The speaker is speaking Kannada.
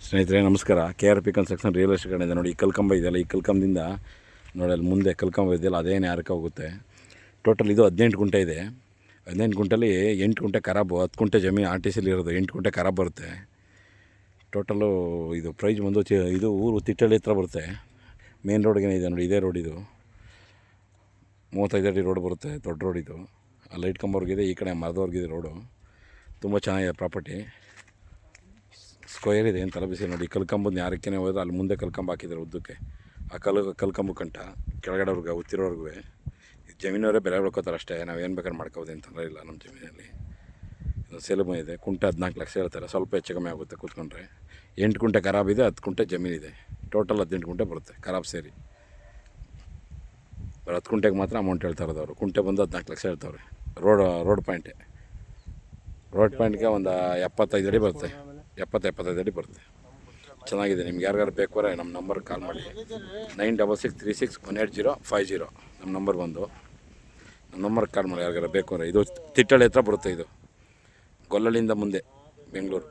ಸ್ನೇಹಿತರೆ ನಮಸ್ಕಾರ. KRP ಕನ್ಸ್ಟ್ರಕ್ಷನ್ ರಿಯಲ್ ಎಸ್ಟೇಟ್ ಕಡೆಯಿಂದ ನೋಡಿ, ಈ ಕಲ್ಕಂಬ ಇದೆಯಲ್ಲ, ಈ ಕಲ್ಕಂಬದಿಂದ ನೋಡಿ ಅಲ್ಲಿ ಮುಂದೆ ಕಲ್ಕಂಬ ಇದೆಯಲ್ಲ, ಅದೇನು ಯಾರಕ್ಕೆ ಹೋಗುತ್ತೆ. ಟೋಟಲ್ ಇದು 18 ಗುಂಟೆ ಇದೆ. 18 ಗುಂಟೆಲಿ 8 ಗುಂಟೆ ಖರಾಬು, 10 ಗುಂಟೆ ಜಮೀನು RTCಲಿ ಇರೋದು, 8 ಗುಂಟೆ ಖರಾಬ್ ಬರುತ್ತೆ. ಟೋಟಲು ಇದು ಪ್ರೈಸ್ ಬಂದು ಇದು ಊರು ತಿಟ್ಟಳ್ಳಿ ಹತ್ರ ಬರುತ್ತೆ. ಮೇನ್ ರೋಡ್ಗೆ ಇದೆ ನೋಡಿ, ಇದೇ ರೋಡ್ ಇದು. 35 ಅಡಿ ರೋಡ್ ಬರುತ್ತೆ, ದೊಡ್ಡ ರೋಡ್ ಇದು. ಆ ಲೈಟ್ ಕಂಬವ್ರಿಗಿದೆ, ಈ ಕಡೆ ಮರದವ್ರಿಗಿದೆ ರೋಡು. ತುಂಬ ಚೆನ್ನಾಗಿದೆ ಪ್ರಾಪರ್ಟಿ. ಸ್ಕ್ವೇರ್ ಇದೆ, ಏನು ತಲೆ ಬಿಸಿ ನೋಡಿ. ಕಲ್ಕಂಬದ್ದು ಯಾರಕ್ಕೇ ಹೋದ್ರೆ ಅಲ್ಲಿ ಮುಂದೆ ಕಲ್ಕಂಬ ಹಾಕಿದ್ದಾರೆ ಉದ್ದಕ್ಕೆ. ಆ ಕಲ್ಕಂಬ ಕಂಟ ಕೆಳಗಡೆವ್ರಿಗೆ ಉತ್ತಿರೋರ್ಗೂ ಜಮೀನವರೇ ಬೆಲೆ ಬೆಳ್ಕೋತಾರೆ ಅಷ್ಟೇ. ನಾವೇನು ಬೇಕಾದ್ರೆ ಮಾಡ್ಕೋಬೋದು, ಏನು ತೊಂದರೆ ಇಲ್ಲ. ನಮ್ಮ ಜಮೀನಲ್ಲಿ ಸೇಲು ಇದೆ. ಕುಂಟೆ 14 ಲಕ್ಷ ಹೇಳ್ತಾರೆ, ಸ್ವಲ್ಪ ಹೆಚ್ಚು ಕಮ್ಮಿ ಆಗುತ್ತೆ ಕೂತ್ಕೊಂಡ್ರೆ. 8 ಗುಂಟೆ ಖರಾಬ್ ಇದೆ, 10 ಗುಂಟೆ ಜಮೀನಿದೆ. ಟೋಟಲ್ 18 ಗುಂಟೆ ಬರುತ್ತೆ ಖರಾಬ್ ಸೇರಿ. ಬರೋ 10 ಗುಂಟೆಗೆ ಮಾತ್ರ ಅಮೌಂಟ್ ಹೇಳ್ತಾ ಇರೋದು ಅವರು. ಕುಂಟೆ ಬಂದು 14 ಲಕ್ಷ ಹೇಳ್ತಾವ್ರೆ. ರೋಡ್ ಪಾಯಿಂಟ್ಗೆ ಒಂದು 75 ಅಡಿ ಬರುತ್ತೆ, 70-75 ಅಡಿ ಬರುತ್ತೆ. ಚೆನ್ನಾಗಿದೆ. ನಿಮ್ಗೆ ಯಾರಿಗಾರು ಬೇಕಾದ್ರೆ ನಮ್ಮ ನಂಬರ್ಗೆ ಕಾಲ್ ಮಾಡಿ. 96361805 ನಮ್ಮ ನಂಬರ್ ಬಂದು. ನಮ್ಮ ನಂಬರ್ಗೆ ಕಾಲ್ ಮಾಡಿ ಯಾರಿಗಾರು ಬೇಕಾದ್ರೆ. ಇದು ತಿಟ್ಟಳ್ಳಿ ಹತ್ರ ಬರುತ್ತೆ, ಇದು ಗೊಲ್ಲಳ್ಳಿಯಿಂದ ಮುಂದೆ ಬೆಂಗಳೂರು.